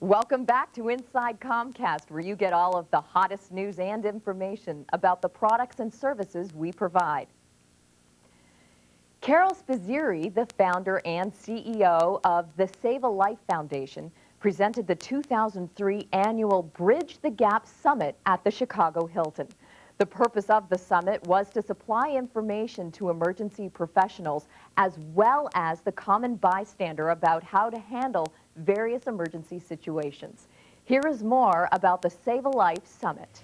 Welcome back to Inside Comcast, where you get all of the hottest news and information about the products and services we provide. Carol Spizzirri, the founder and CEO of the Save a Life Foundation, presented the 2003 annual Bridge the Gap Summit at the Chicago Hilton. The purpose of the summit was to supply information to emergency professionals as well as the common bystander about how to handle various emergency situations. Here is more about the Save a Life Summit.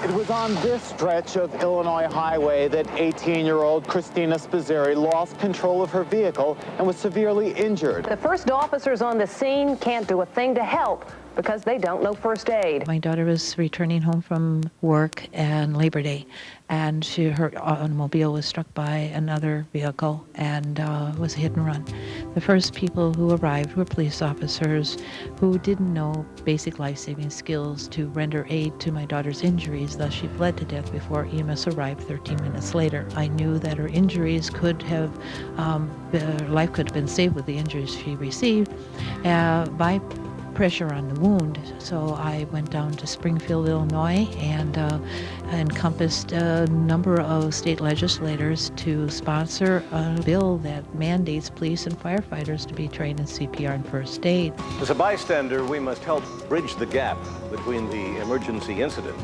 It was on this stretch of Illinois highway that 18-year-old Christina Spizzirri lost control of her vehicle and was severely injured. The first officers on the scene can't do a thing to help because they don't know first aid. My daughter was returning home from work and Labor Day, and her automobile was struck by another vehicle and was a hit and run. The first people who arrived were police officers who didn't know basic life-saving skills to render aid to my daughter's injuries, thus she bled to death before EMS arrived 13 minutes later. I knew that her injuries could have, her life could have been saved with the injuries she received by pressure on the wound. So I went down to Springfield, Illinois, and encompassed a number of state legislators to sponsor a bill that mandates police and firefighters to be trained in CPR and first aid. As a bystander, we must help bridge the gap between the emergency incident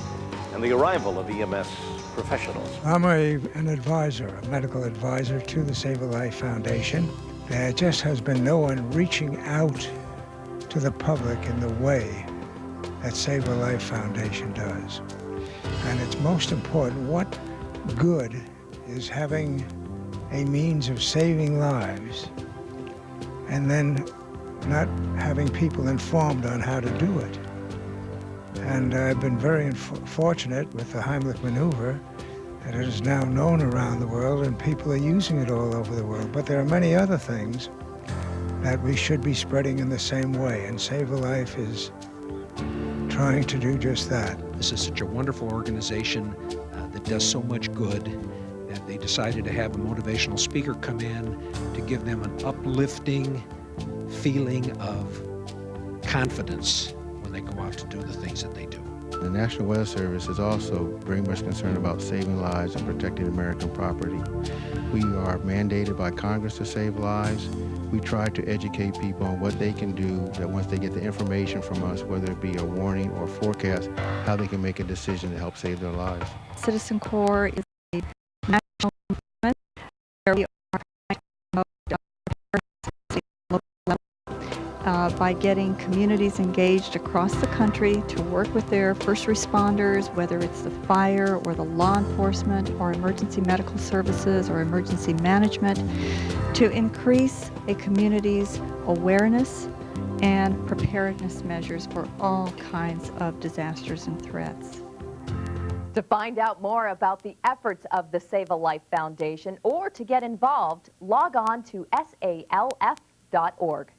and the arrival of EMS professionals. I'm an advisor, a medical advisor to the Save a Life Foundation. There just has been no one reaching out to the public in the way that Save a Life Foundation does. And it's most important, what good is having a means of saving lives and then not having people informed on how to do it? And I've been very fortunate with the Heimlich maneuver that it is now known around the world and people are using it all over the world. But there are many other things that we should be spreading in the same way, and Save a Life is trying to do just that. This is such a wonderful organization that does so much good that they decided to have a motivational speaker come in to give them an uplifting feeling of confidence when they go out to do the things that they do. The National Weather Service is also very much concerned about saving lives and protecting American property. We are mandated by Congress to save lives. We try to educate people on what they can do, that once they get the information from us, whether it be a warning or forecast, how they can make a decision to help save their lives. Citizen Corps is a national movement where we are by getting communities engaged across the country to work with their first responders, whether it's the fire or the law enforcement or emergency medical services or emergency management, to increase a community's awareness and preparedness measures for all kinds of disasters and threats. To find out more about the efforts of the Save a Life Foundation or to get involved, log on to salf.org.